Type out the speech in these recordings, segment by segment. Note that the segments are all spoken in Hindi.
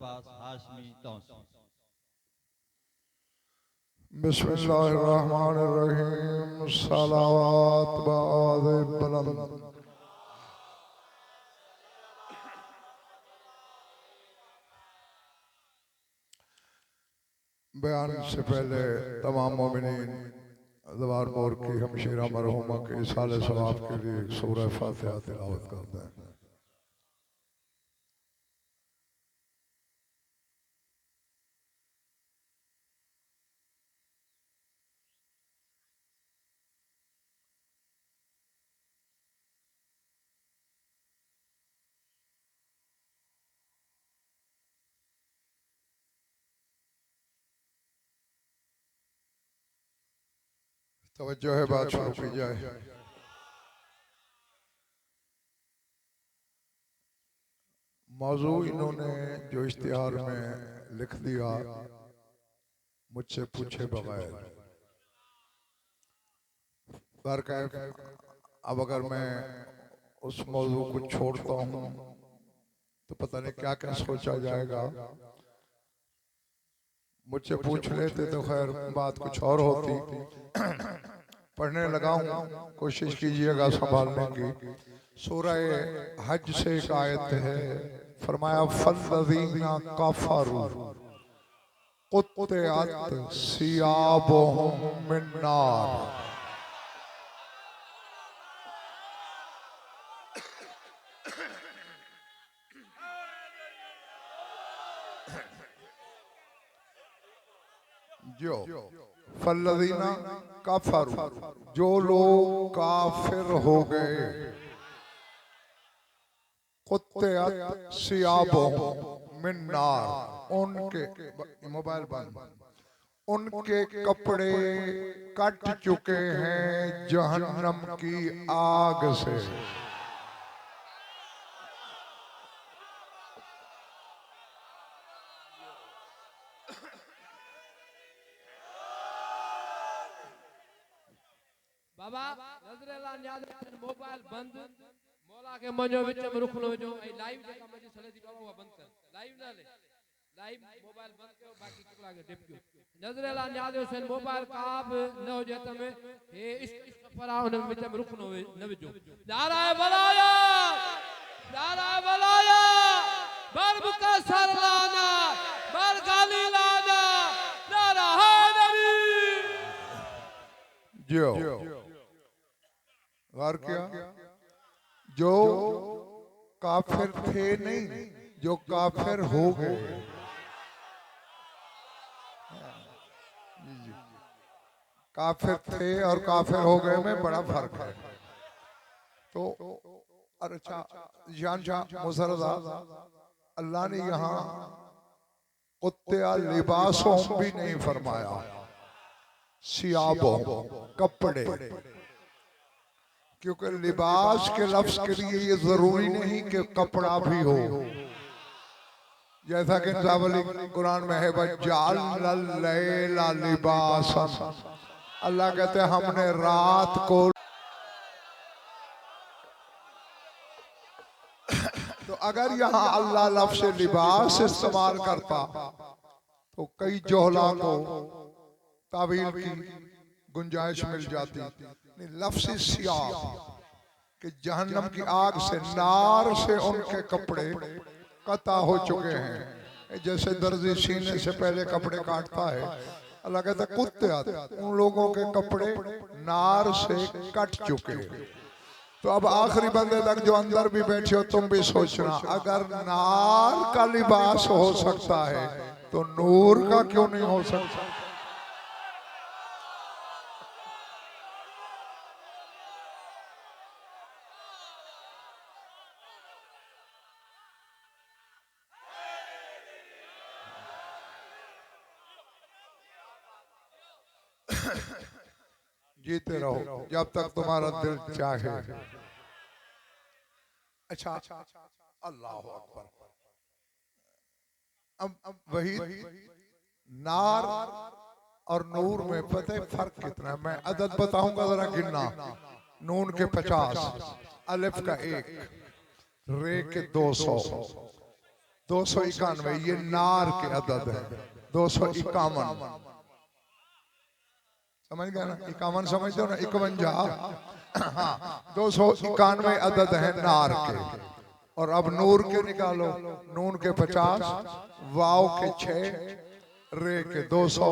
पास हाशमी तौसी। बिस्मिल्लाहिर्रहमानिर्रहीम सलावत बाद बुलंद। बयान से पहले तमाम मोमिनीन दवार मोर की हमशीरा मरहुमा के इसाले सवाब के लिए सूरह फातिहा तिलावत करते हैं। तवज्जो है, बात शुरू की जाए। मौजू इन्होंने जो इश्तिहार में लिख दिया मुझसे पूछे बगैर, बहरकैफ अब अगर मैं उस मौजू को छोड़ता हूँ तो पता नहीं क्या क्या सोचा जाएगा। मुझसे पूछ लेते तो खैर बात कुछ और होती। पढ़ने लगा हूँ, कोशिश कीजिएगा संभालने की। सूरह हज से एक आयत है, फरमाया फल्लज़ीना कफ़रू क़ुत्तिअत सियाबुहुम मिन नार। जो फल्लज़ीना कफ़रू, जो लोग काफिर हो गए, क़ुत्तिअत सियाबुहुम मिन नार, उनके मोबाइल बंद, उनके कपड़े कट चुके हैं जहन्नम की आग से। बाबा नजरेला न्याद मोबाइल बंद मौला के मजो विच में रुख लो जो ए लाइव जेका मजी सले दी बाबा बंद कर लाइव ना ले लाइव मोबाइल बंद कयो बाकी टुकड़ा के टिप कयो नजरेला न्याद हुसैन मोबाइल काब न हो जे तमे हे इश्क फरा उन विच में रुख न विजो। नारा बलाया बरब का सरलाना बर गाली लाना नारा हैदरी जो गौर किया, जो काफिर थे नहीं, जो काफिर हो गए। काफिर थे और काफिर हो गए में बड़ा फर्क है। तो अच्छा जान शाह मुसरदा अल्लाह ने यहाँ कुत्ते लिबासों भी नहीं फरमाया, सियाबों कपड़े, क्योंकि लिबास के लफ्ज के लिए ये जरूरी नहीं कि कपड़ा भी हो। जैसा कि कुरान में है वजअलनल लैला लिबासन, अल्लाह कहते हैं हमने रात को। तो अगर यहाँ अल्लाह लफ्ज लिबास इस्तेमाल करता तो कई जोहला को तावील की गुंजाइश मिल जाती। लफ्ज़ सियाब कि जहन्नम की आग से, नार से उनके कपड़े कता हो चुके हैं। जैसे दर्जी सीने से पहले कपड़े काटता है, अल्लाह कहता है कुत्ते आते, उन लोगों के कपड़े नार से कट चुके हैं। तो अब आखिरी बंदे तक जो अंदर भी बैठे हो तुम भी सोचना, अगर नार का लिबास हो सकता है तो नूर का क्यों नहीं हो सकता। जीते रहो जब तक तुम्हारा दिल चाहे। अच्छा अल्लाह अकबर। अब वही नार और नूर में पता है फर्क कितना है? मैं अदद बताऊंगा जरा गिनना। नून के 50, अलिफ का 1, रे के 200, 291 ये नार के अदद है। 251 समझ गए ना? 51 समझते हो ना? 51 हाँ 291 अदद है नार के। और अब नूर के निकालो, नून के 50, वाव के 6, रे के 200।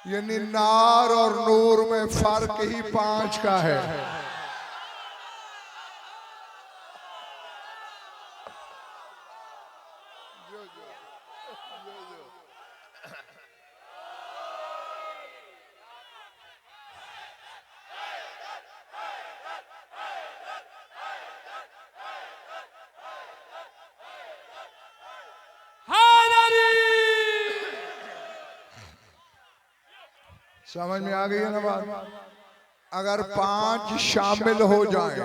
यानी नार और नूर में फर्क ही 5 का है। समझ में आ गई है ना बात? अगर 5 शामिल हो जाए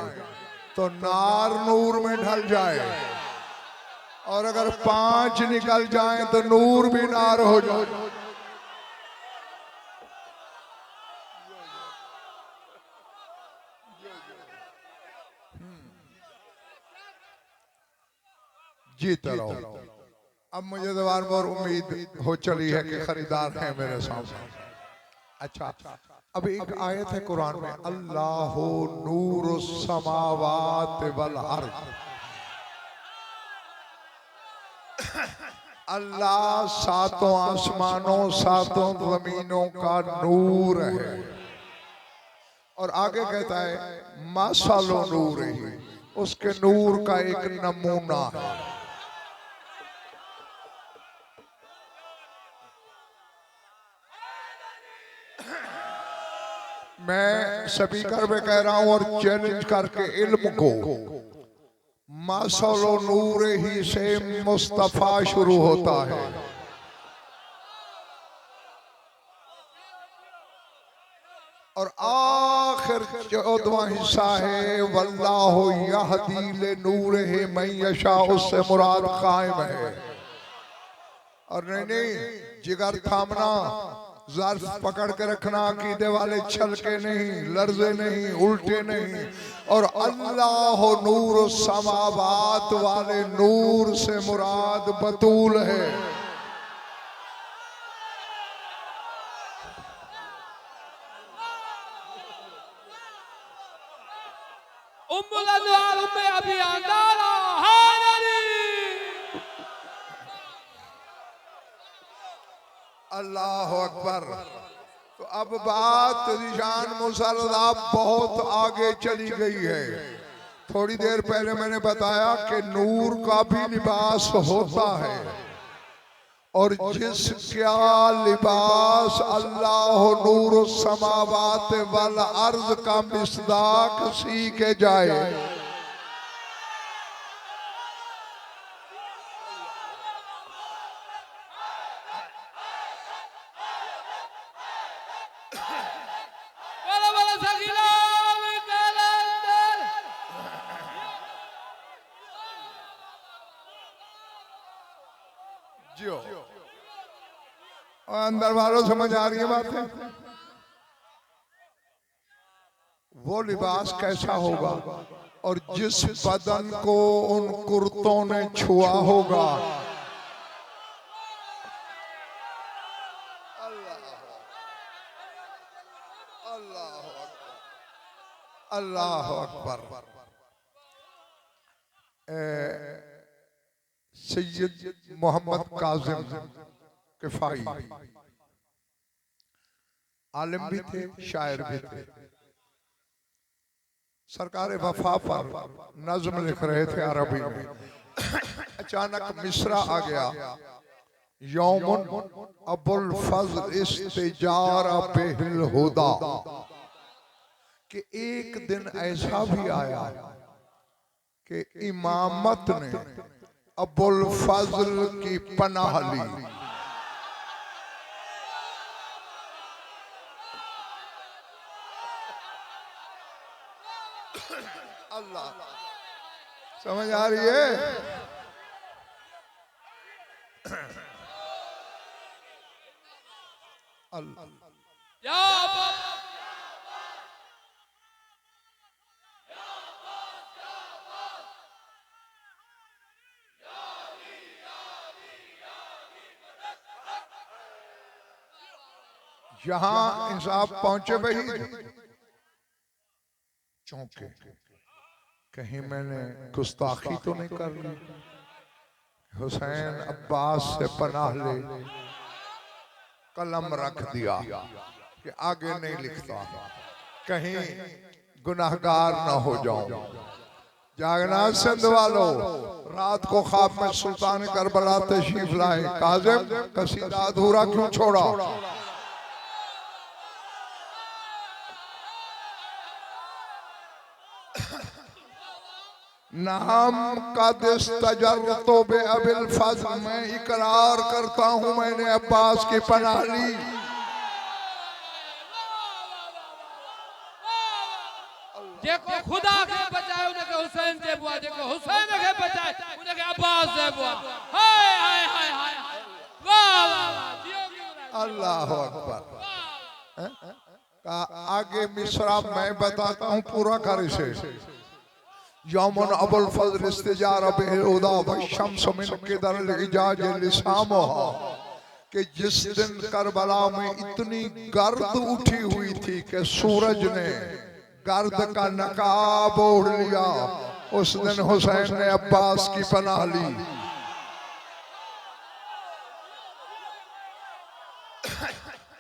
तो नार नूर में ढल जाए, और अगर 5 निकल जाए तो नूर भी नार हो जाए। जीता रहो। अब मुझे दोबारा और उम्मीद हो चली है कि खरीदार हैं मेरे सामने। अच्छा, अब एक आयत है कुरान में, अल्लाह नूर समावात वल अर्द। अल्लाह 7 आसमानों 7 जमीनों का नूर है। और आगे कहता है मसलो नूर ही, उसके नूर का एक नमूना है। मैं स्पीकर पे कह रहा हूं और चैलेंज करके इल्म को, मसलो नूर ही से मुस्तफा शुरू होता है। और आखिर 14वां हिस्सा है वल्लाहु यहदी ले नूर है मैं यशा, उससे मुराद कायम है। और नहीं जिगर थामना, ज़र्फ पकड़ के रखना, अकीदे वाले छल के नहीं, लर्जे नहीं, उल्टे नहीं। और अल्लाह नूर समावात वाले नूर से मुराद बतूल है। अल्लाह अकबर। तो अब बात रिजान मुसल्ला बहुत आगे चली गई है। थोड़ी देर पहले मैंने बताया कि नूर का भी लिबास होता है, और जिसका लिबास अल्लाह नूर समावात वल अर्ज का मिसदाक सीखे जाए। अंदर वालों समझ आ रही है बात है? वो लिबास कैसा होगा, और जिस बदन को उन कुर्तों ने छुआ होगा, अल्लाह अकबर। सैयद मोहम्मद काजिम किफाई आलिम भी थे, शायर भी थे। सरकार वफा पर नज्म लिख रहे थे अरबी में। अचानक मिसरा आ गया, यौमुन अबुल फज़ल इस्तिजारा बिहिल हुदा, कि एक दिन ऐसा भी आया कि इमामत ने अबुल फज़ल की पनाह ली। अल्लाह, समझ आ रही है? अल्लाह जहां इंसाफ पहुंचे वही चौंके, कहीं मैंने गुस्ताखी तो नहीं कर ली। हुसैन अब्बास से पनाह ले कलम रख दिया कि आगे नहीं लिखता, कहीं गुनाहगार ना हो जाऊं। जागना सिंध वालों, रात को ख्वाब में सुल्तान करबला तशरीफ लाए। काज़िम कसीदा अधूरा क्यों छोड़ा? नाम का दिस्तजरतो बे अबिल फज़ल, मैं इकरार करता हूँ मैंने अब्बास की पनाह ली। जेको खुदा के बचाए उनके हुसैन से बुआ, जेको हुसैन के बचाए उनके अब्बास से बुआ। हाय हाय हाय हाय, वाह वाह वाह, अल्लाह अकबर। आगे मिसरा मैं बताता हूँ, पूरा कर इसे। यौमन अबुल फज़ल इस्तिजार बिल हुदा व शम्स मिन क़िदर इजाज लिसामहा, कि जिस दिन करबला में इतनी गर्द उठी हुई थी कि सूरज ने गर्द का नकाब ओढ़ लिया, उस दिन हुसैन ने अब्बास की पनाह ली।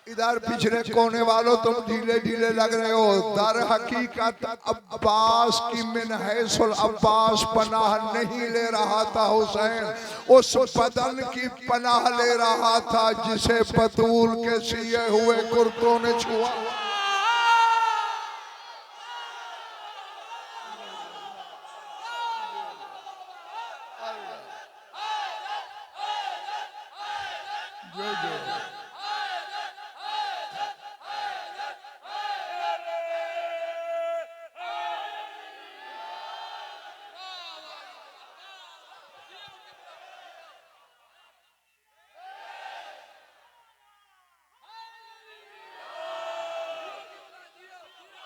इधर पिछले कोने वालों तुम ढीले ढीले लग रहे हो। दर हकीकत अब्बास की मिन हैसुल अब्बास पनाह नहीं ले रहा था हुसैन, उस बदन की पनाह ले रहा था जिसे बतूल के सिए हुए कुर्तों ने छुआ।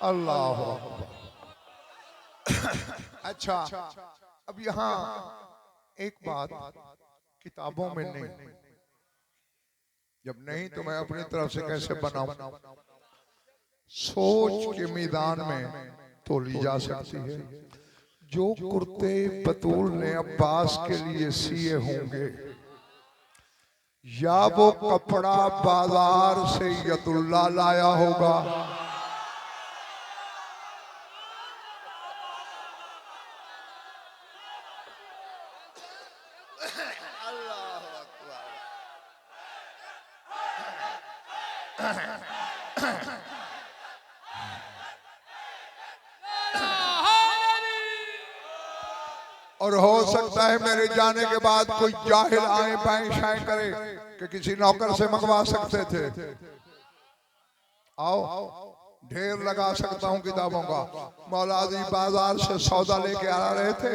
अल्लाह अच्छा, अब यहाँ एक बात किताबों में नहीं, जब नहीं तो मैं अपनी तरफ से कैसे बनाऊं? सोच के मैदान में तो ली जा सकती है। जो कुर्ते बतूल ने अब्बास के लिए सिए होंगे, या वो कपड़ा बाजार से यदुल्ला लाया होगा, और हो सकता है मेरे जाने के बाद कोई जाहिल आए बाएं शाएं करे कि किसी नौकर से मंगवा सकते थे। आओ ढेर लगा सकता हूँ किताबों का। मौलादी बाजार से सौदा लेके आ रहे थे,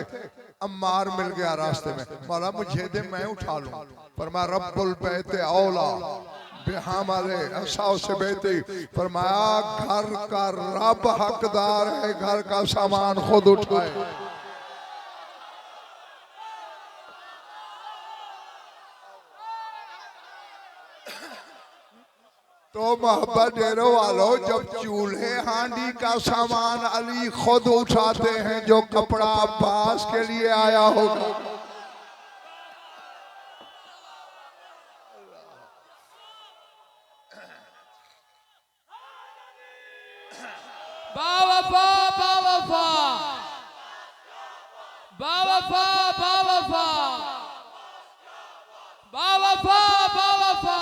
अम्मार मिल गया रास्ते में। मौला मुझे दे मैं उठा लूं, पर मैं रब्बुल बैते औला बेहमाले ऐसा से बेटी फरमाया घर का रब हकदार है, घर का सामान खुद उठाए। तो मोहब्बत डेरों वालों, जब चूल्हे हांडी का सामान अली खुद उठाते हैं, जो कपड़ा अब्बास के लिए आया होगा, बावफा बावफा बावफा बावफा बावफा बावफा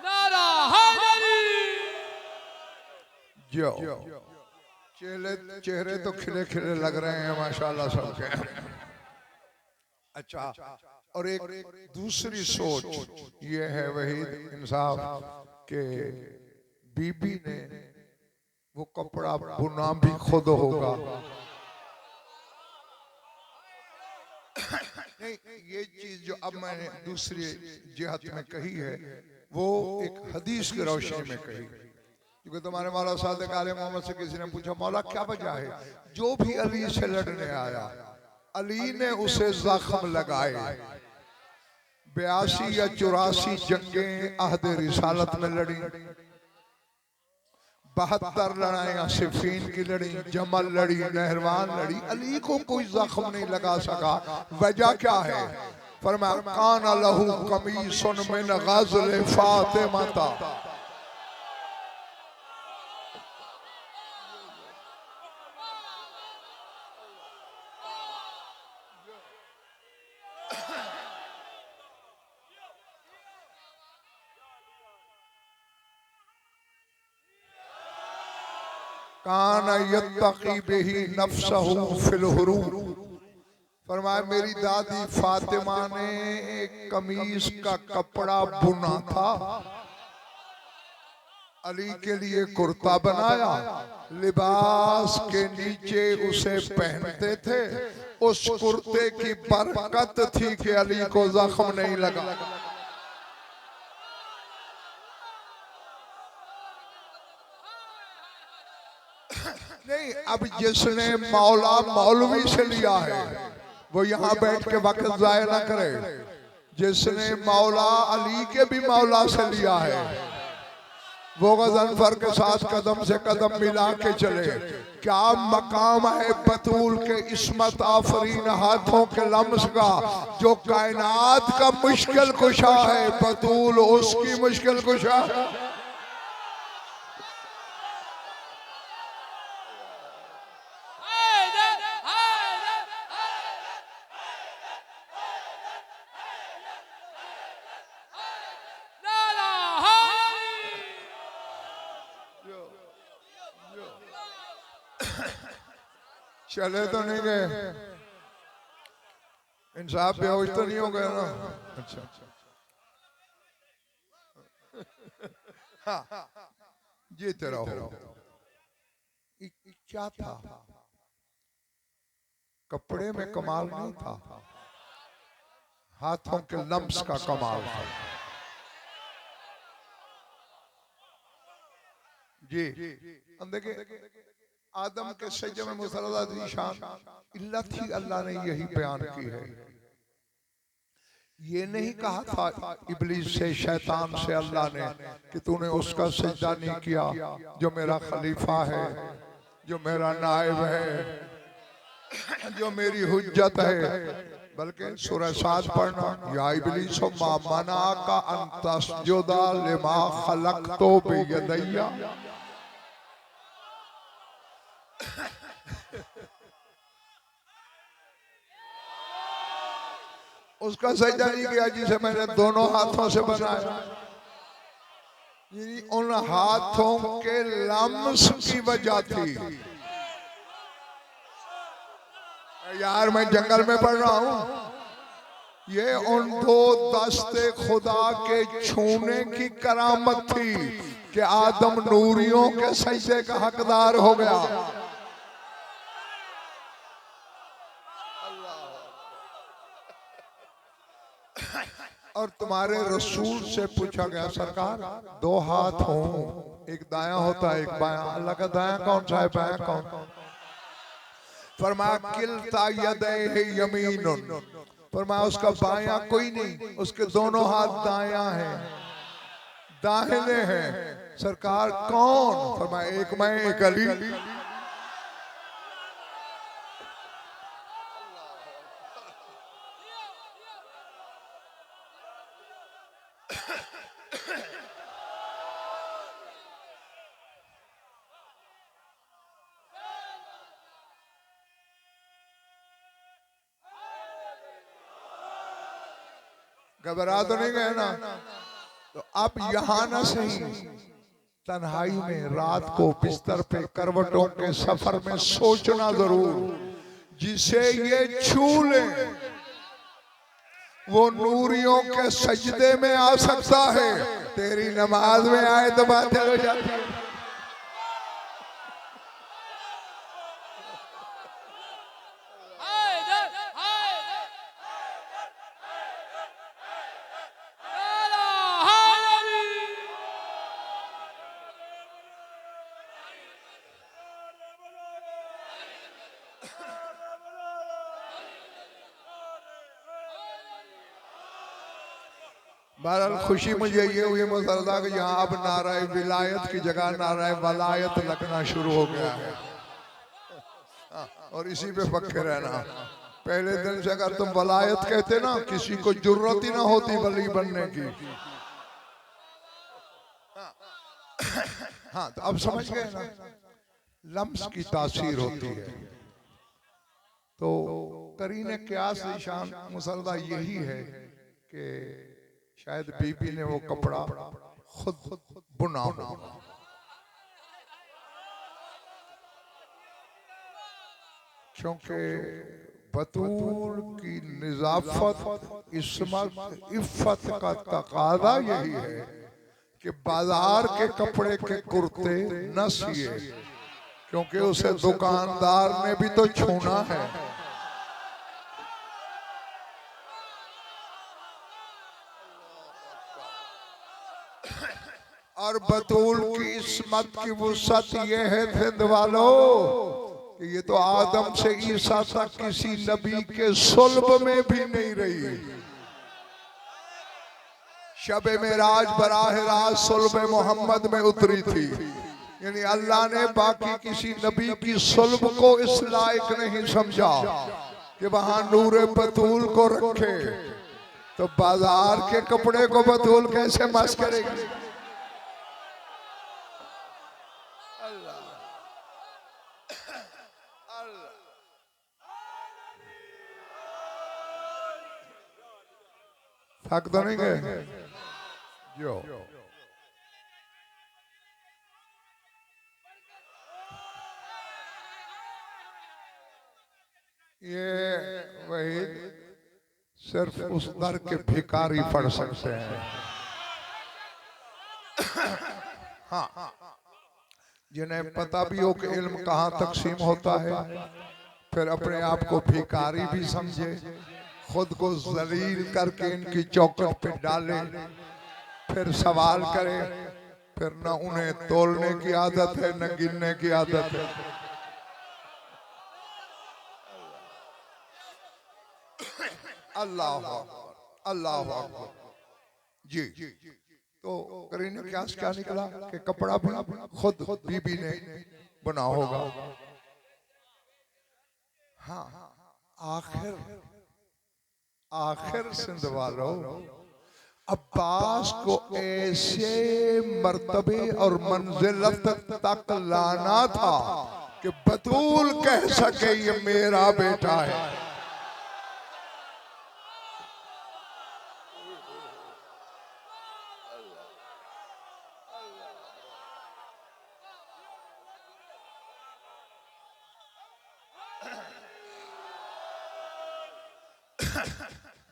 नारा हैदरी। जो चेहरे तो खिले खिले लग रहे हैं माशाल्लाह सबके। अच्छा, और एक दूसरी सोच ये है वहीद इंसाफ के बीबी ने वो कपड़ा बुना भी खुद होगा। नहीं, ये चीज जो अब मैंने दूसरी जिहत में कही है वो एक हदीस की रोशनी में कही। क्योंकि तुम्हारे मौला सादिक आले मोहम्मद से किसी ने पूछा मौला क्या वजह है, जो भी अली से लड़ने आया अली ने उसे जख्म लगाए, 82 या 84 जंगें अहद रिसालत में लड़ी, 72 लड़ाइयां सिफीन की लड़ी, जमल लड़ी, नहरवान लड़ी। अली को कोई जख्म नहीं लगा सका। वजह क्या है? फरमाया कान लहू कमीसुन मिन गज़ल फातिमा। कान यत्तकी बिही नफ्सहू फिल हुरूर। फरमाया मेरी दादी फातिमा ने एक कमीज का कपड़ा बुना था, अली के लिए कुर्ता बनाया, लिबास के नीचे उसे पहनते थे। उस कुर्ते की बरकत थी कि अली को जख्म नहीं लगा। नहीं, अब जिसने मौला मौलवी से लिया है वो यहाँ बैठ के वक्त जाया ना करे। जिसने मौला अली के भी मौला से लिया है वो गज़नफर के साथ कदम से कदम मिला के चले। क्या मकाम है बतूल के इस्मत आफरीन हाथों के लम्स का, जो कायनात का मुश्किल कुशा है बतूल उसकी मुश्किल कुशा। चले तो नहीं गए, इंसाफ बेहोश तो नहीं हो गया ना? अच्छा हाँ, जीते रहो। क्या था? कपड़े में कमाल नहीं था, हाथों के लम्स का कमाल था। जी देखिए, आदम के सज्जे में मुसलदा शान इल्लत ही अल्लाह ने यही बयान की है। ये नहीं कहा था इब्लीस से, शैतान से अल्लाह ने कि तूने उसका सजदा नहीं किया जो मेरा खलीफा है, जो मेरा नायब है, जो मेरी हुज्जत है। बल्कि सूरह साद पढ़ना, या इब्लीस मा मनाका अन तस्जुदा लिमा खलक़तु बियदैया। उसका सजदा नहीं किया जिसे मैंने दोनों हाथों से बनाया। उन हाथों के लम्स की वजह थी। यार मैं जंगल में पढ़ रहा हूं, ये उन दो दस्ते खुदा के छूने की करामत थी कि आदम नूरियों के सजदे का हकदार हो गया। और तुम्हारे रसूल से पूछा गया, सरकार दो हाथ हों, एक दाया होता है एक बायां, अल्लाह का दाया कौन सा है बायां कौन? फरमाया किल्ता यदैहि यमीनुन। फरमाया उसका बायां कोई नहीं, उसके दोनों हाथ दायां हैं, दाहिने हैं। सरकार कौन? फरमाया एक मैं एक अली। घबरा तो नहीं गए ना? तो अब यहाँ ना सही, तन्हाई में रात को बिस्तर पे करवटों के सफर में सोचना जरूर, जिसे ये छू ले वो नूरियों के सजदे में आ सकता है। तेरी नमाज में आए तो बातें हो जाती है। बहरहाल खुशी मुझे ये हुई मुसलदा कि यहाँ अब नाराय विलायत की जगह नाराय वलायत लगना शुरू हो गया है। और इसी पे पक्के रहना। पहले दिन से अगर तुम वलायत कहते ना, किसी को जरूरत ही ना होती वली बनने की। हाँ, तो अब समझ गए ना, लम्स की तासीर होती है। तो करीने क्यास निशान मुसलदा यही है कि शायद बीबी ने वो कपड़ा खुद बुना हो, क्योंकि बतूल की निजाफत, इस्मत, इफ्फत का तकादा यही है कि बाजार के कपड़े के कुर्ते न सिए, क्योंकि उसे दुकानदार ने भी तो छूना है। और बतूल की इस्मत की वुसअत ये है सिंध वालों कि ये तो आदम से ईसा तक किसी नबी के सुल्ब में भी नहीं रही। शबे मेराज बराह रास्त सुल्ब मोहम्मद में उतरी थी, यानी अल्लाह ने बाकी किसी नबी की सुल्ब को इस लायक नहीं समझा कि वहां नूरे बतूल को रखे। तो बाजार के कपड़े को बतूल कैसे मस करेगी? थक तो नहीं गए जो? ये वही सिर्फ उस दर के भिखारी पढ़ सकते हैं। हाँ, जिन्हें पता भी हो कि इल्म कहाँ तकसीम होता है, फिर अपने आप को भिखारी भी समझे, खुद को जलील करके इनकी चौखट पे डाले, फिर सवाल करे, फिर न उन्हें तोलने की आदत है न गिनने की आदत है। अल्लाह अल्लाह जी। तो करीने क्या निकला कि कपड़ा भी खुद बीबी ने बना होगा। हाँ, आखिर सिंध वालों, अब्बास को ऐसे मर्तबे और मंजिलत तक लाना था कि बतूल कह सके ये मेरा बेटा है।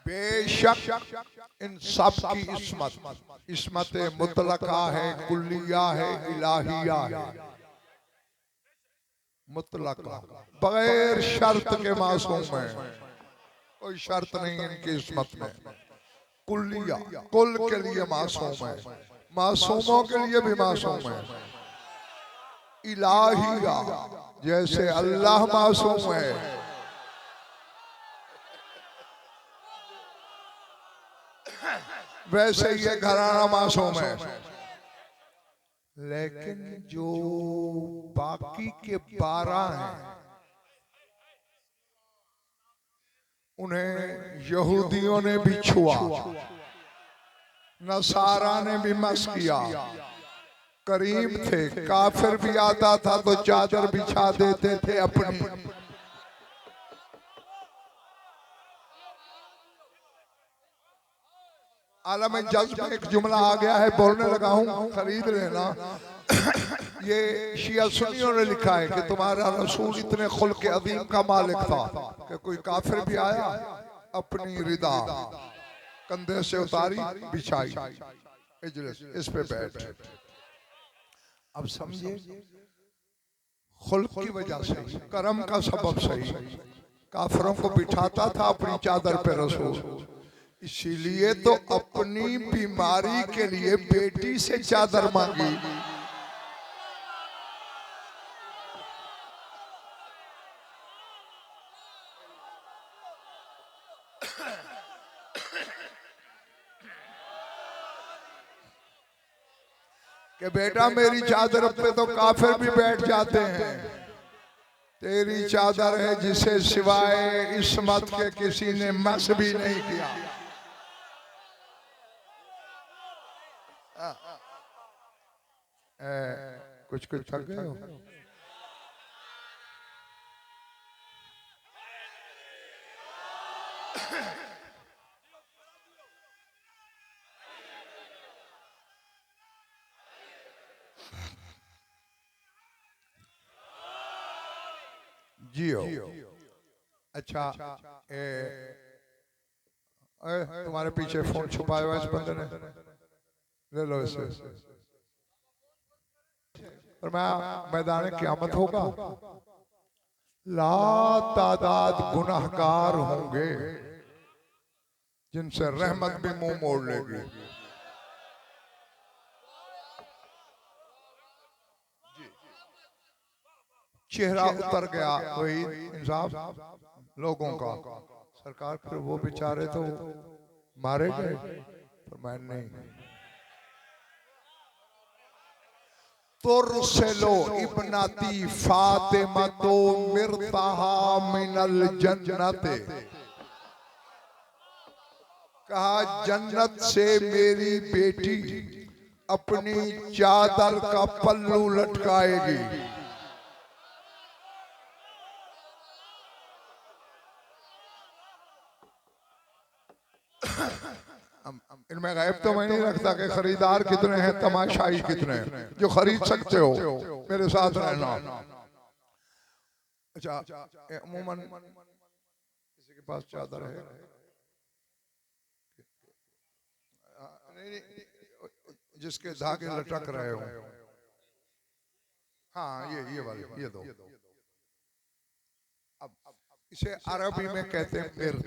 बेशक इन सब की इस्मत मुतलका है, कुल्लिया है, इलाहिया है। मुतलका बगैर शर्त के मासूम है, कोई शर्त नहीं इनकी इस्मत में। कुल्लिया कुल के लिए मासूम है, मासूमों के लिए भी मासूम है। इलाहिया जैसे अल्लाह मासूम है, वैसे ये घराना मासूम है। लेकिन जो बाकी के 12 हैं, उन्हें यहूदियों ने भी छुआ, नसारा ने भी मस किया। करीम थे, काफिर भी आता था तो चादर बिछा देते थे अपनी। आलम जज्ब में एक जुमला आ गया है, बोलने लगा हूँ, खरीद लेना। ये शिया सुन्नियों ने लिखा है कि तुम्हारा रसूल इतने खुल्क के अदीम का मालिक था कि कोई काफिर भी आया, अपनी रिदा कंधे से उतारी, बिछाई, इजलिस इस पे बैठ। अब समझे, खुल्क की वजह से, करम का सबब सही, काफिरों को बिठाता था अपनी चादर पे रसूल। इसीलिए तो अपनी बीमारी के लिए बेटी से चादर मांगी। कि बेटा मेरी चादर पे तो काफिर भी बैठ जाते हैं, तेरी चादर है जिसे सिवाय इस्मत के किसी ने मस भी नहीं किया। कुछ कुछ थक गए हो? जियो। अच्छा, तुम्हारे पीछे फोन छुपाया हुआ इस बंदे ने, ले लो इसे। और मैं मैदान क़यामत होगा, ला तादाद गुनाहगार होंगे जिनसे रहमत भी मुंह मोड़ लेगी। चेहरा उतर गया वही इंसाफ लोगों का। सरकार फिर वो बेचारे तो मारे गए, पर मैं नहीं। तुरसलो इब्नती फातिमा तो मिर्ताहा मिनल जन्नते, कहा जन्नत से मेरी बेटी अपनी चादर का पल्लू लटकाएगी। इनमें गैब तो मैं नहीं रखता कि खरीदार कितने हैं, तमाशाई कितने हैं। जो खरीद सकते हो मेरे साथ रहना। अच्छा, अमूमन किसी के पास चादर है? नहीं, जिसके धागे लटक रहे हो। हाँ, ये वाले, ये दो। अब इसे अरबी में कहते हैं मिर्त।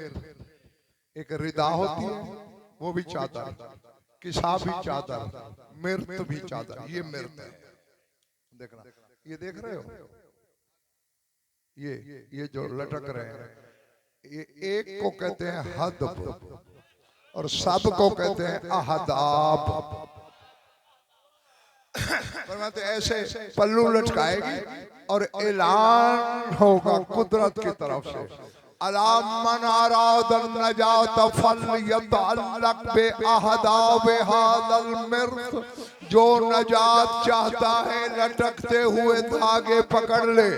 एक रिदा होती है, वो भी चादर, किसा भी चादर, मिर्त भी चादर। ये मिर्त है, देखना, ये देख रहे हो, ये जो लटक रहे हैं, ये एक को कहते हैं हदब और सब को कहते हैं अहदाब। तो ऐसे पल्लू लटकाएगी और ऐलान होगा कुदरत की तरफ से, अलामन आरादन नजात फल्यतअल्लक बिअहदाब हादल मिर्त, जो नजात चाहता है लटकते हुए धागे पकड़ ले।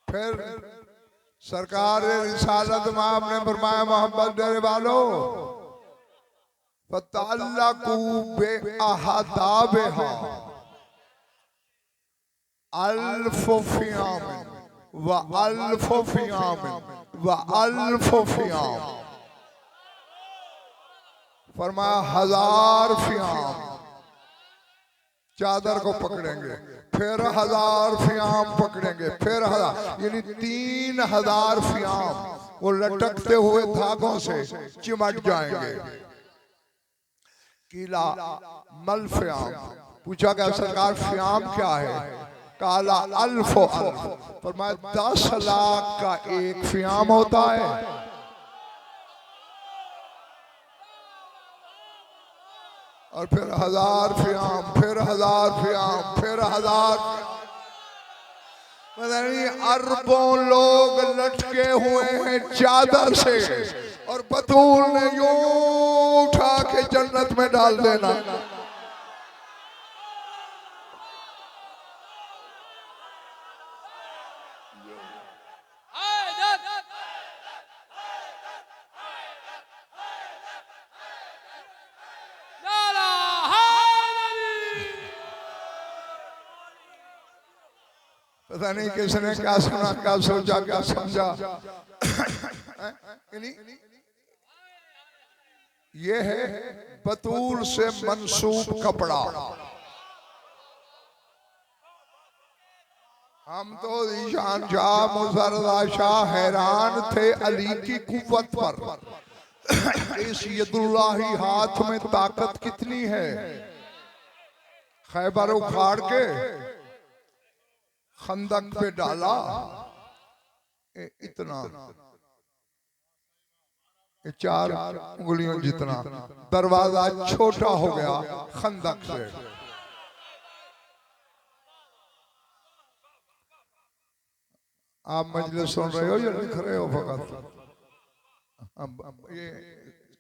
फिर सरकार रिसालत में आपने फरमाया, मोहब्बत डरे वालों, फतअल्लकू बिअहदाबिहा अल्फ फियाम व अल्फ फियाम व अल्फ फियाम। फरमाया 1000 फियाम चादर को पकड़ेंगे, फिर 1000 फियाम पकड़ेंगे, फिर 1000, यानी 3000 फियाम वो लटकते हुए धागों से चिमट जाएंगे। किला मल फियाम, पूछा गया सरकार फियाम क्या है? काला अल्फ अल्फ, फरमाया 10 लाख का एक फियाम होता है। और फिर 1000 फियाम, फिर 1000 फियाम, फिर 1000। पता नहीं अरबों लोग लटके हुए हैं चादर से, और बतूल ने यूं उठा के जन्नत में डाल देना। पता नहीं किसने क्या सुना, क्या सोचा, क्या समझा। ये है बतूल से मंसूब कपड़ा। हम तो ईशान शाह मुजर्रदा शाह हैरान थे अली की कुव्वत पर। इस यदुल्लाही हाथ में ताकत कितनी है। खैबर उखाड़ के खंदक पे डाला, इतना, ये 4 उंगलियों जितना, दरवाजा छोटा हो गया खंदक से। आप मजलिस सुन रहे हो या लिख रहे हो? फकत अब ये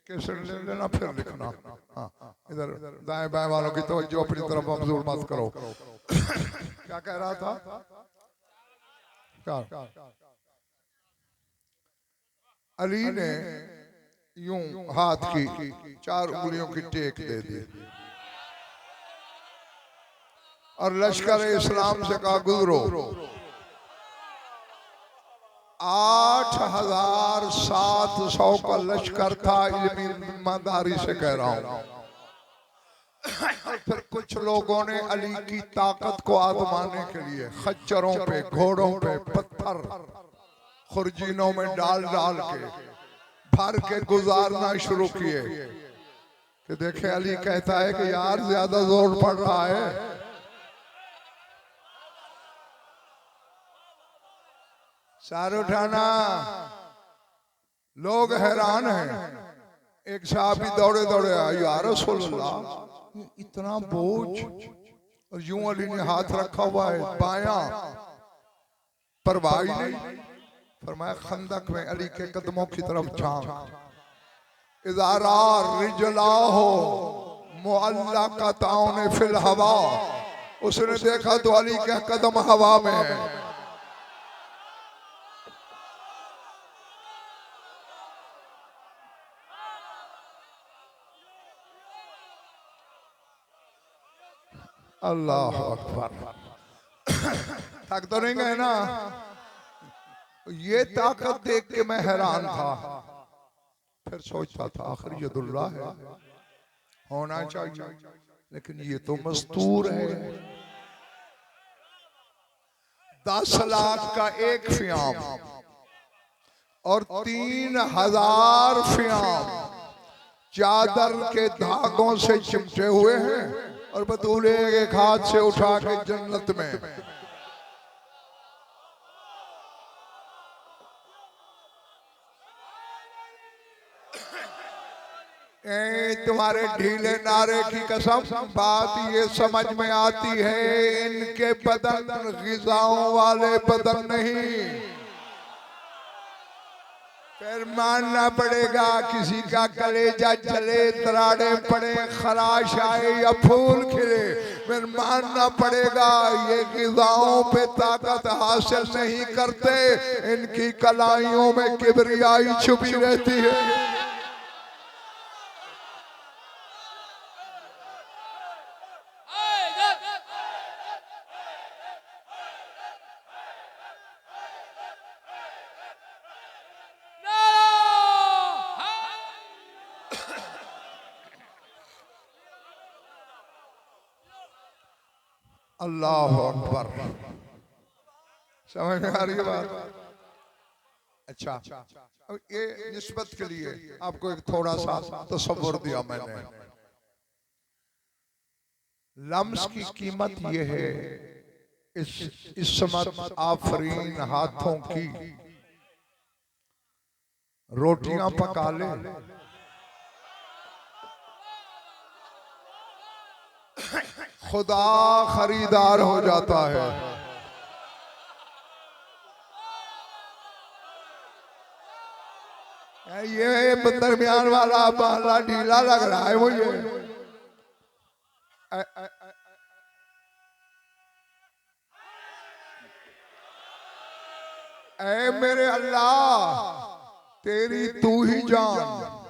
कैसेट ले लेना फिर लिखना। हाँ, इधर दाएं बाएं वालों की तवज्जो अपनी तरफ मबजूर मत करो। क्या कह रहा था? क्या? अली ने यूं हाथ की 4 उंगलियों की टेक दे दी और लश्कर इस्लाम से कहा गुजरो। 8700 का लश्कर था, इल्मी ईमानदारी से कह रहा हूं। फिर कुछ लोगों ने अली की ताकत को आजमाने के लिए खच्चरों पे, घोड़ों पे पत्थर खुरजीनों में डाल डाल के भर के गुजारना शुरू किए कि देखे अली कहता है कि यार ज्यादा जोर पड़ रहा है। सार उठाना, लोग हैरान हैं। एक साहबी दौड़े दौड़े आए, या रसूलल्लाह इतना बोझ, और यूं अली ने हाथ रखा हुआ है बायां, परवाह नहीं। फरमाया खंदक में अली के कदमों की तरफ झांक, इज़ारा रिजलाहो मुअल्लक़ताउन फिल हवा। उसने देखा तो अली के कदम हवा में है। अल्लाह अकबर। थक तो नहीं गए ना? ये ताकत देख के मैं हैरान था। फिर सोचता था आखिर यदुल्लाह है, होना चाहिए, लेकिन ये तो मस्तूर है। 10 लाख का एक फ़ियाम और 3000 फ़ियाम चादर के धागों से चिमटे हुए हैं और बतूले एक हाथ से उठा के जन्नत में। तुम्हारे ढीले नारे की कसम, बात ये समझ में आती है इनके बदन ग़िज़ाओं वाले बदन नहीं। फिर मानना पड़ेगा किसी का कलेजा जले, दराड़े पड़े, खराश आए या फूल खिले, फिर मानना पड़ेगा ये ग़िज़ाओं पे ताकत हासिल नहीं करते, इनकी कलाइयों में किबरियाई छुपी रहती है। अल्लाह अकबर। समझ में आ रही है बात? अच्छा, अब ये निस्बत के लिए आपको एक थोड़ा सा तसव्वुर दिया मैंने। लम्स की कीमत ये है, इस इस्मत आफरीन हाथों की रोटियां पका ले, खुदा खरीदार हो जाता है। ये दरमियान वाला बाला ढीला लग रहा है मुझे। ऐ मेरे अल्लाह, तेरी तू ही जान,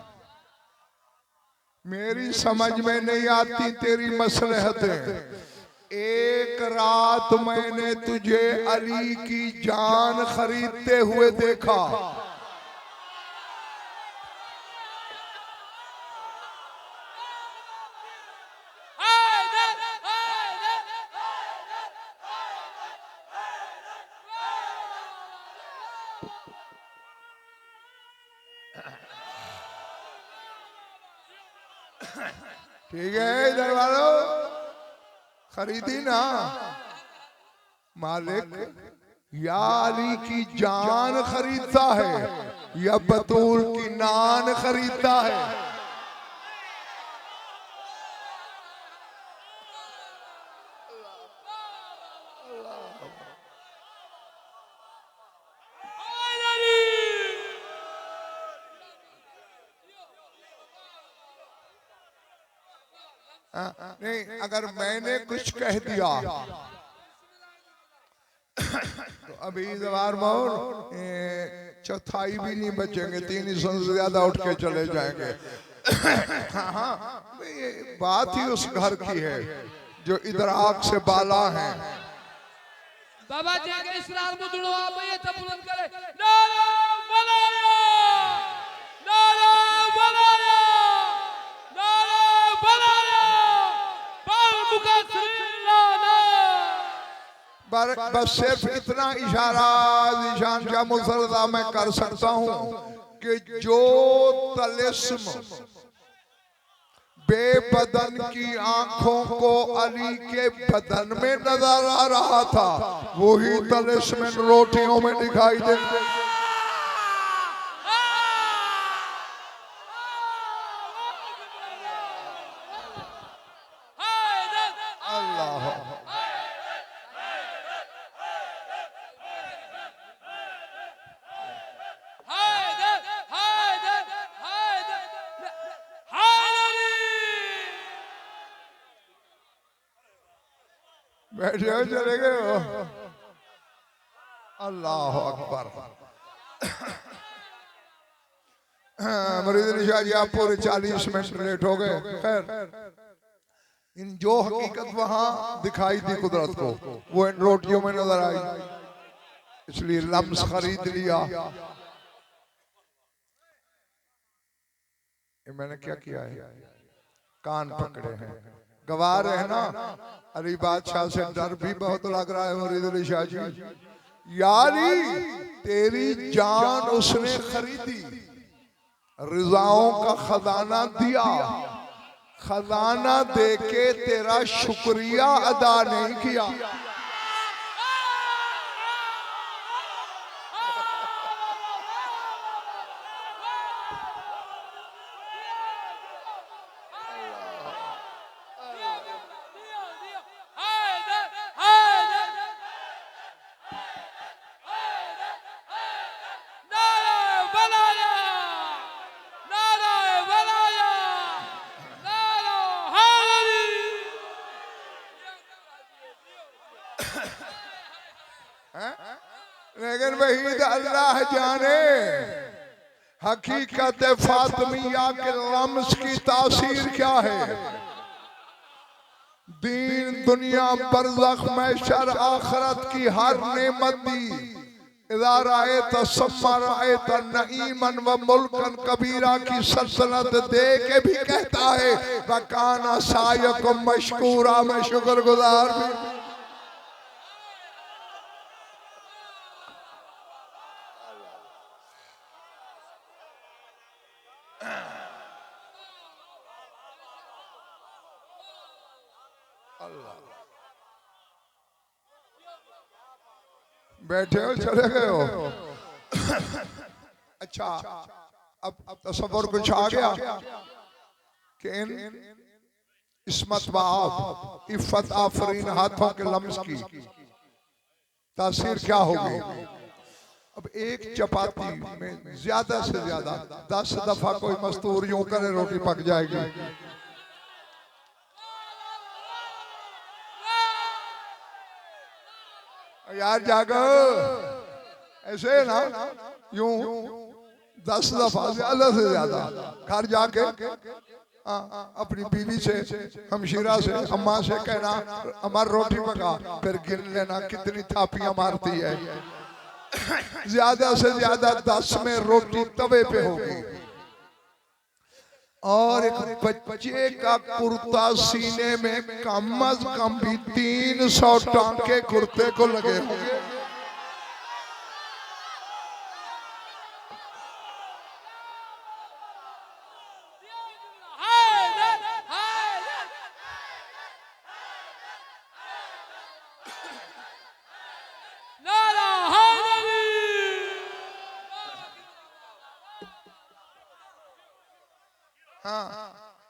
मेरी समझ में नहीं आती तेरी मसलहतें। एक रात मैंने तुझे अली की जान खरीदते हुए देखा। ठीक है इधर वालों, खरीदी ना मालिक या अली की जान खरीदता है या बतूल की नान खरीदता है। नहीं, अगर मैंने कुछ कह दिया तो अभी जवार मोर चौथाई भी नहीं बचेंगे, 300 से ज्यादा उठ के चले जाएंगे। हाँ हाँ, ये बात ही उस घर की है जो इदराक से बाला है। बाबा जी आगे इसरार मुदड़ो आप ये तब बुलंद करे नारा बनाया, नारा बनाया, नारा बनाया, बाल मुकद्दर बस सिर्फ इतना इशारा निशान शाह मुसरदा मैं कर सकता हूँ कि जो तलिस्म बेबदन की आंखों को अली के बदन में नजर आ रहा था, वही तलिस्म रोटियों में दिखाई दे। बैठे हो, चले गए हो। अल्लाह अकबर। मुरीद निशा जी आप पूरे 40 मिनट लेट हो गए। खैर, इन जो हकीकत वहां दिखाई दी कुदरत को, वो इन रोटियों में नजर आई, इसलिए लम्स खरीद लिया। ये मैंने क्या किया है, कान पकड़े हैं, गवार है ना। अली बादशाह से डर भी बहुत लग रहा है मुरीद अली शाह जी। यारी तेरी जान उसने खरीदी, रिजाओं का खजाना दिया, खजाना देके तेरा शुक्रिया अदा नहीं किया। लेकिन वही अल्लाह जाने हकीकत फातिमिया के लम्स की तासीर क्या है। दीन दुनिया बरज़ख महशर आखिरत की हर नेमत दी। इज़ा रायत सम्मा रायत नईमन व मुल्कन कबीरा की सल्तनत दे के भी कहता है वकाना सायकुम मशकूरा, मैं शुक्रगुजार भी। बैठे हो, चले गए हो। अच्छा, अब तसव्वुर कुछ आ गया कि इन इस्मत बाप इफ़्फ़त आफरीन हाथों के लम्स की तासीर क्या होगी। अब एक चपाती में ज्यादा से ज्यादा 10 दफा कोई मस्तूर यूं करे रोटी पक जाएगी। यार जागो, ऐसे ना यूं 10 दफा ज्यादा से ज्यादा घर जाके अपनी बीवी से, हमशीरा से, अम्मा से कहना हमारी रोटी पका, फिर गिन लेना कितनी थापियां मारती है। ज्यादा से ज्यादा 10 में रोटी तवे पे होगी। और एक बच्चे का कुर्ता सीने में कम अज कम भी 300 टांके कुर्ते को लगे होंगे।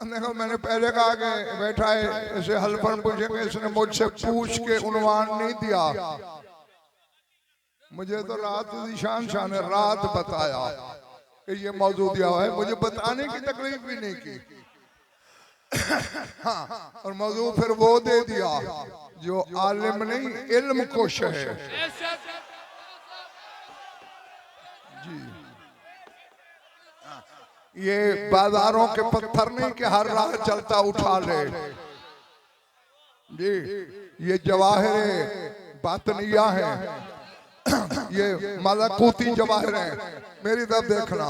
देखो मैंने पहले कहा कि बैठा है ऐसे हल्फन पूछेंगे, इसने मुझसे पूछ के उन्वान नहीं दिया, मुझे तो रात निशान शाह ने रात बताया कि ये मौजूद दिया हुआ है, मुझे बताने की तकलीफ भी नहीं की। हाँ, और मौजू फिर वो दे दिया जो आलिम नहीं इल्म कोश है जी। ये बाजारों के पत्थर नहीं कि हर राह चलता उठा ले जी, ये जवाहिर बातनिया है, ये मलकूती जवाहिर है। मेरी तरफ देखना,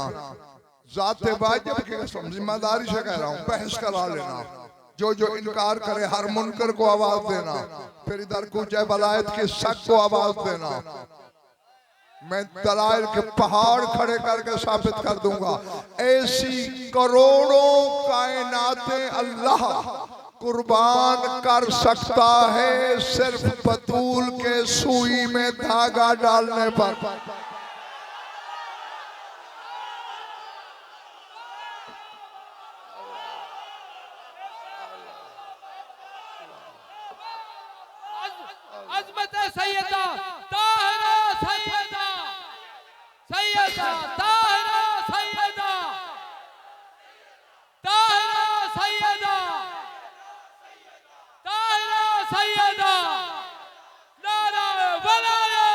जाते वाजिब की कसम जिम्मेदारी से कह रहा हूँ, बहस करा लेना, जो जो इनकार करे हर मुनकर को आवाज देना, फिर इधर कूचे बलायत के शक को आवाज देना। मैं दलाइल के पहाड़ खड़े करके साबित कर दूंगा, ऐसी करोड़ों कायनातें अल्लाह कुर्बान कर सकता है सिर्फ बतूल के सुई में धागा डालने पर। अज़मत सैयदा ताहिरा सैयदा सैयदा ताहिरा सैयदा ताहिरा सैयदा ताहिरा सैयदा नारा वलाया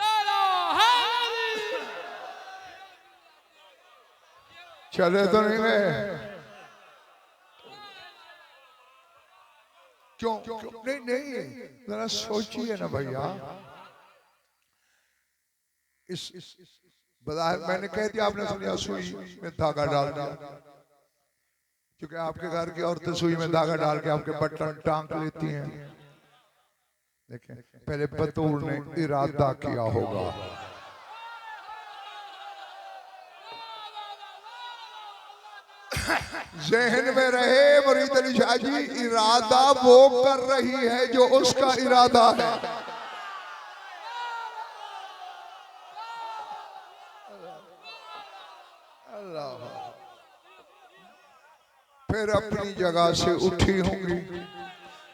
नारा हैदरी। चले तो नहीं रहे क्यों? नहीं नहीं, जरा सोचिए ना भैया, इस बज़ाहिर मैंने कह दिया, आपने सुनिया सुई में धागा डाल दिया, क्योंकि आपके घर की औरतें सुई में धागा डाल के आपके बटन टांग लेती हैं। देखें, पहले बतूल ने इरादा किया होगा, जहन में रहे मुरीद अली शाह जी, इरादा वो कर रही है जो उसका इरादा है। अल्लाह फिर अपनी जगह से उठी होंगी,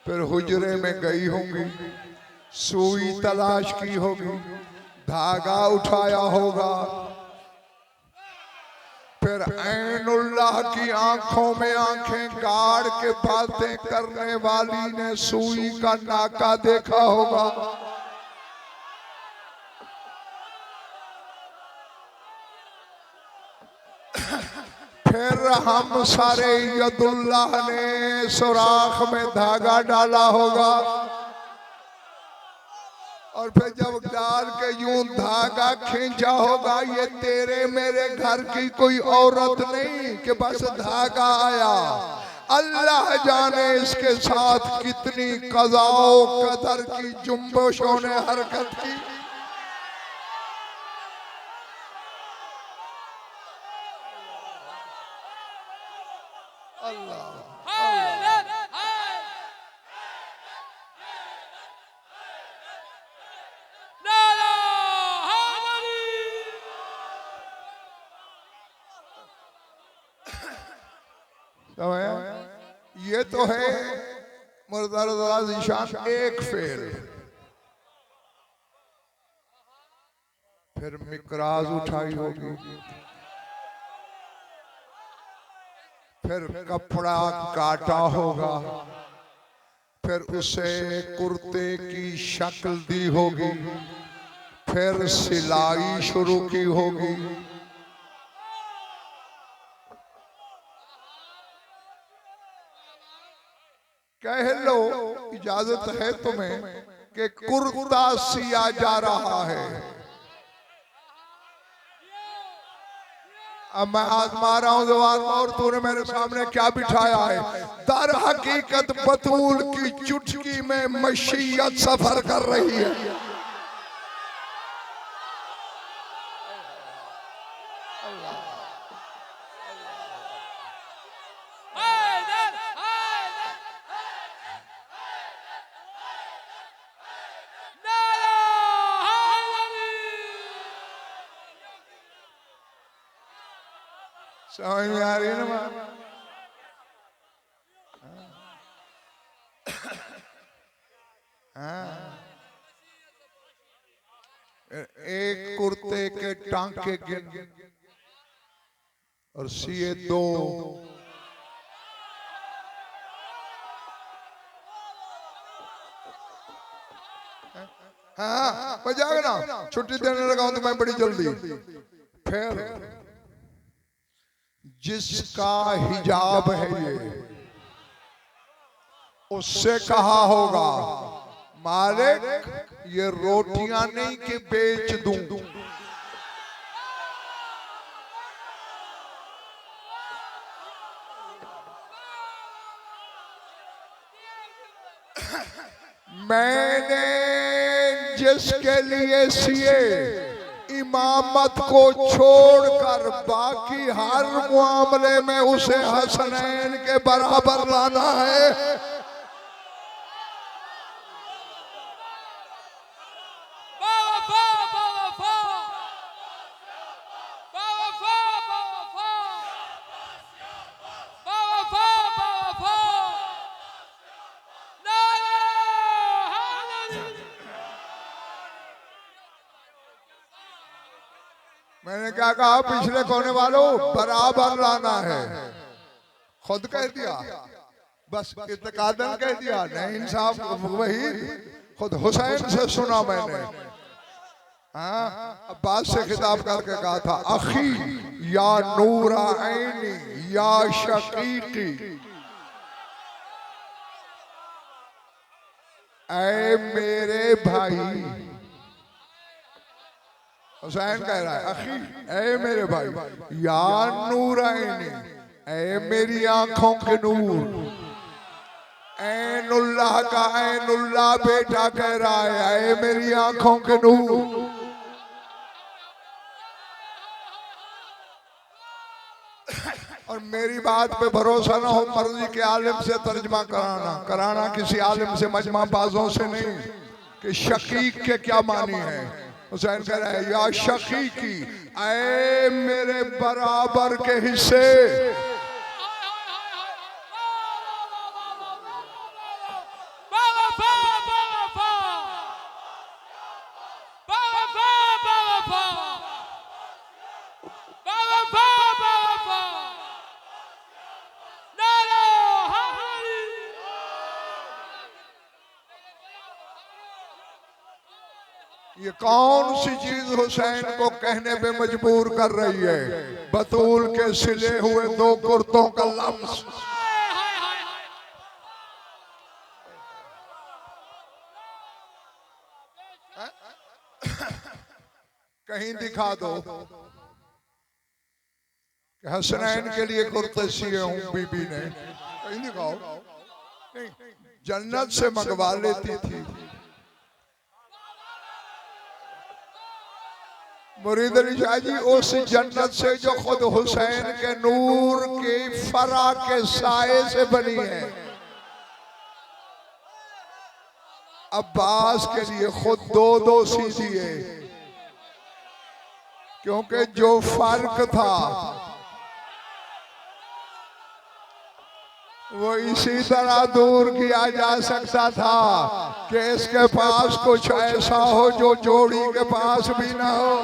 फिर हुजरे में गई होंगी, सुई तलाश की होगी, धागा उठाया होगा, फिर ऐनुल्लाह की आंखों में आंखें गाड़ के बातें करने वाली ने सुई का नाका देखा होगा, फिर हम सारे यदुल्लाह ने सुराख में धागा डाला होगा, और फिर जब डाल के यूं धागा खींचा होगा, ये तेरे मेरे घर की कोई औरत नहीं कि बस धागा आया, अल्लाह जाने इसके साथ कितनी कज़ाओ कदर की जुम्बशों ने हरकत की। ये तो है मुर्दा ज़ीशान एक फेर, फिर मिकराज उठाई होगी, फिर कपड़ा काटा होगा, फिर उसे कुर्ते की शक्ल दी होगी, फिर सिलाई शुरू की होगी, कह लो इजाजत है तुम्हें कि कुर्ता सिया जा रहा है। अब मैं आजमा रहा हूं जवाब, और तूने मेरे सामने क्या बिठाया है? दर हकीकत बतूल की चुटकी में मशीयत सफर कर रही है। समझ में आ रही है ना? हाँ। एक कुर्ते के टांके गिन और सिए 2। हाँ बजाएगा ना, छुट्टी देने लगा हूं तो मैं बड़ी जल्दी। फिर जिसका हिजाब है ये, उससे कहा होगा मालिक ये रोटियां नहीं कि बेच दूं, मैंने जिसके लिए सिए इमामत को छोड़कर बाकी हर मामले में उसे हसनैन के बराबर लाना है। मैंने क्या कहा पिछले कोने वालों, बराबर लाना है। खुद कह दिया, बस इत्तेकादन कह दिया, नहीं इंसाफ वही खुद हुसैन से सुना मैंने। हाँ अब्बास से खिताब करके कहा था, अखी या नूरा ऐनी या शकीकी, ऐ मेरे भाई। हुसैन कह रहा है अखी ऐ मेरे भाई, या नूरैनी ऐ मेरी आंखों के नूर, ऐनुल्लाह का ऐनुल्लाह बेटा कह रहा है ऐ मेरी आंखों के नूर। और मेरी बात पे भरोसा ना हो, मर्जी के आलिम से तर्जमा कराना किसी आलिम से, मजमा बाजों से नहीं कि शकीक के क्या मानी है। हुसैन कह रहा है या शकीकी ऐ मेरे बराबर के हिस्से। ये कौन सी चीज हुसैन को कहने पे मजबूर कर रही है? बतूल के सिले हुए 2 कुर्तों का लफ्ज। कहीं दिखा दो कि हसनैन के लिए कुर्ते सिए हूं बीबी ने, कहीं दिखाओ। नहीं, जन्नत से मंगवा लेती थी। मुरीद अली शाह जी उस जन्नत से जो खुद हुसैन के नूर की फरा के साए से बनी है, अब्बास के लिए खुद 2 सी दिए, क्योंकि जो फर्क था वो इसी तरह दूर किया जा सकता था कि इसके पास कुछ ऐसा हो जो जोड़ी के पास भी ना हो।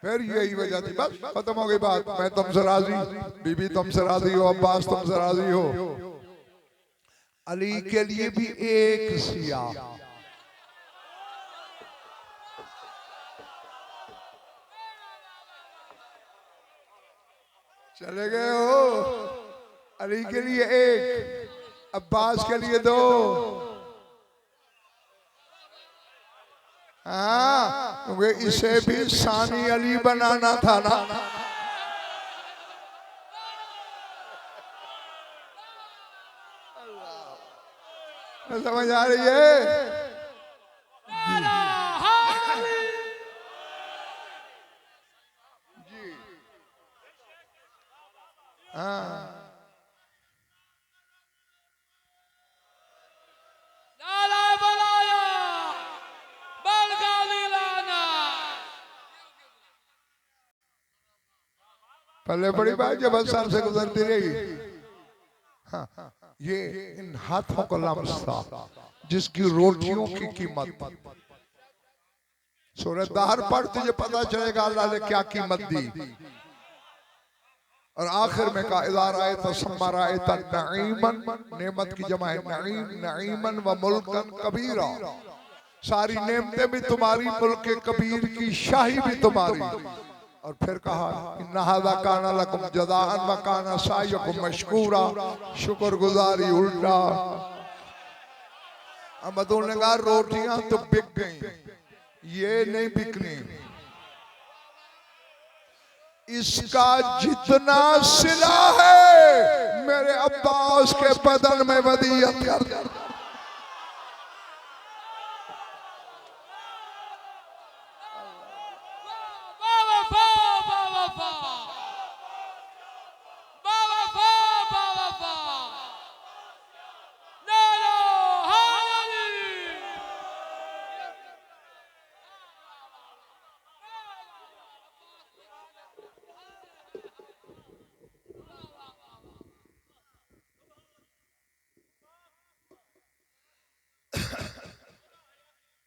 फिर यही वजह थी, बस खत्म हो गई बात। मैं तुमसे राजी, बीबी तुमसे राजी हो, अब्बास तुमसे राजी हो। अली के लिए भी एक सिया। चले गए हो? अली के लिए 1, अब्बास के लिए 2। हाँ क्योंकि इसे भी सानी अली बनाना था ना। समझ आ रही है? हाँ नाला बलाया बलगाली लाना। पहले बड़ी बात जब अंसार से गुजरती रही। हाँ, ये इन हाथों का लम्स था जिसकी रोटियों की कीमत। सूरह दहर पढ़ तुझे पता चलेगा अल्लाह ने क्या कीमत दी। और आखिर में कहा इज़ा रअयत सम्मा रअयत नईमन, नेमत की जमा है नईम, नईमन व मुल्कन कबीरा। सारी नेमतें भी तुम्हारी, मुल्क कबीर की शाही भी तुम्हारी। और फिर कहा इन्ना हाज़ा काना लकुम जज़ाअन व काना सायुकुम मशकूरा। शुक्रगुजारी उल्टा। अहमदुल ने कहा रोटियां तो बिक गई, ये नहीं बिकनी। इसका जितना सिला है मेरे अब्बास के बदन में वदीयत कर दे।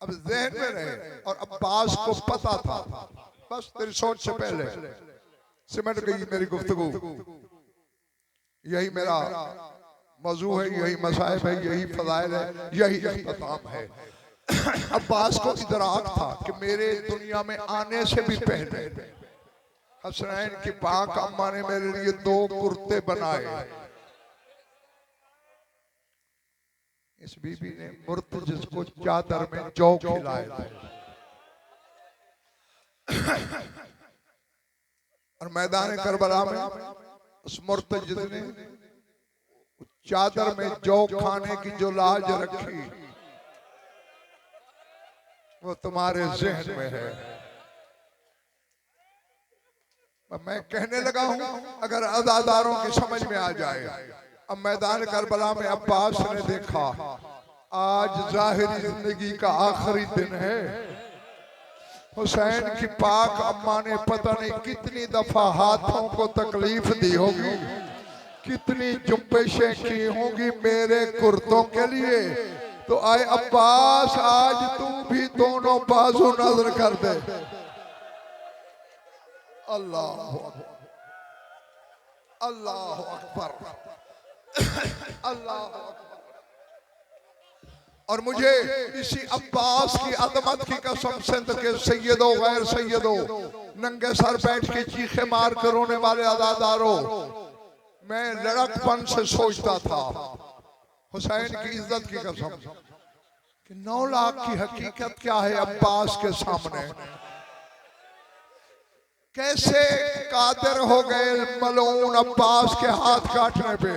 अब ज़हन में रहे और अब्बास को पता था, बस तेरी सोच से पहले सिमट गई मेरी गुफ्तगू। यही मेरा मौजू है, यही मसाइब है, यही फज़ाइल है, यही इख्तिताम है। अब्बास को इदराक था कि मेरे दुनिया में आने से भी पहले हसनैन की पाक अम्मा ने मेरे लिए 2 कुर्ते बनाए। इस बीबी ने मुर्तजिज को चादर में जौ खिलाए थे और मैदान करबला में उस मुर्तजिज ने चादर में जौ खाने की जो लाज रखी वो तुम्हारे ज़हन में है। मैं कहने लगा हूं अगर अज़ादारों की समझ में आ जाए। अब मैदान करबला में अब्बास ने देखा आज ज़ाहिरी जिंदगी का आखिरी दिन है। हुसैन की पाक अम्मा ने पता नहीं कितनी दफा हाथों को तकलीफ दी होगी, कितनी जुम्बिशें की होंगी मेरे कुर्तों के लिए। तो आए अब्बास आज तू भी दोनों बाजू नजर कर दे। अल्लाह अल्लाह अकबर अल्लाह। और मुझे इसी अब्बास की अदमत की कसम सिंध के सैयदो गैर सैयदो नंगे सर बैठ के चीखे मार कर रोने वाले अज़ादारों, मैं लड़कपन से सोचता था हुसैन की इज्जत की कसम कि 9 लाख की हकीकत क्या है अब्बास के सामने। कैसे कादिर हो गए मलून अब्बास के हाथ काटने पे।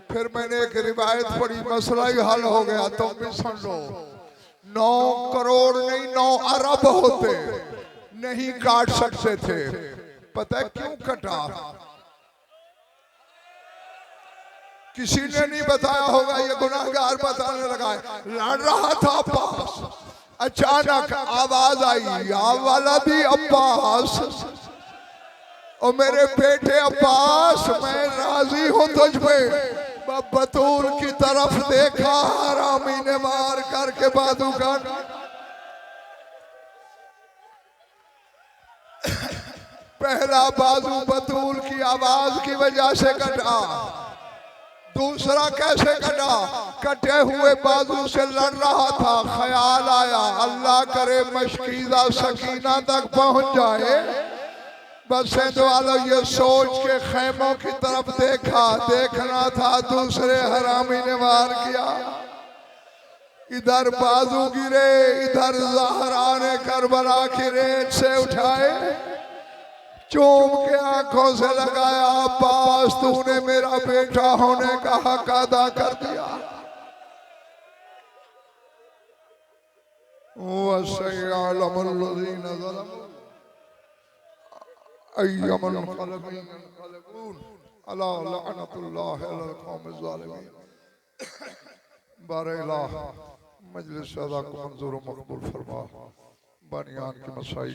फिर मैंने एक रिवायत पढ़ी, मसला ही हल हो गया। तुम भी सुन लो, 9 करोड़ नहीं 9 अरब होते नहीं काट सकते थे। पता है क्यों कटा? किसी ने नहीं बताया होगा, ये गुनाहगार बताने लगा है। लड़ रहा था अब्बास, अचानक आवाज आई या वलदी अब्बास, और मेरे बेटे अब्बास मैं राजी हूं तुझ पे। बतूल की तरफ देखा, हरामी ने मार करके बाजू काट। पहला बाजू बतूल की आवाज की वजह से कटा, दूसरा कैसे कटा? कटे हुए बाजू से लड़ रहा था, ख्याल आया अल्लाह करे मशकीज़ा सकीना तक पहुंच जाए। बस वालों ये सोच के खैमों की तरफ देखा, देखना था दूसरे हरामी ने वार किया। इधर बाजू गिरे, इधर ज़हरा ने करबला की रेत से उठाए, चूम के आंखों से लगाया। अब्बास तूने मेरा बेटा होने का हक अदा कर दिया। अला लअनतुल्लाह अलल कौमिज़ ज़ालिमीन। बारे इलाह मजलिस सदा को मंजूर व मकबूल फरमा। बानियान की मसाइल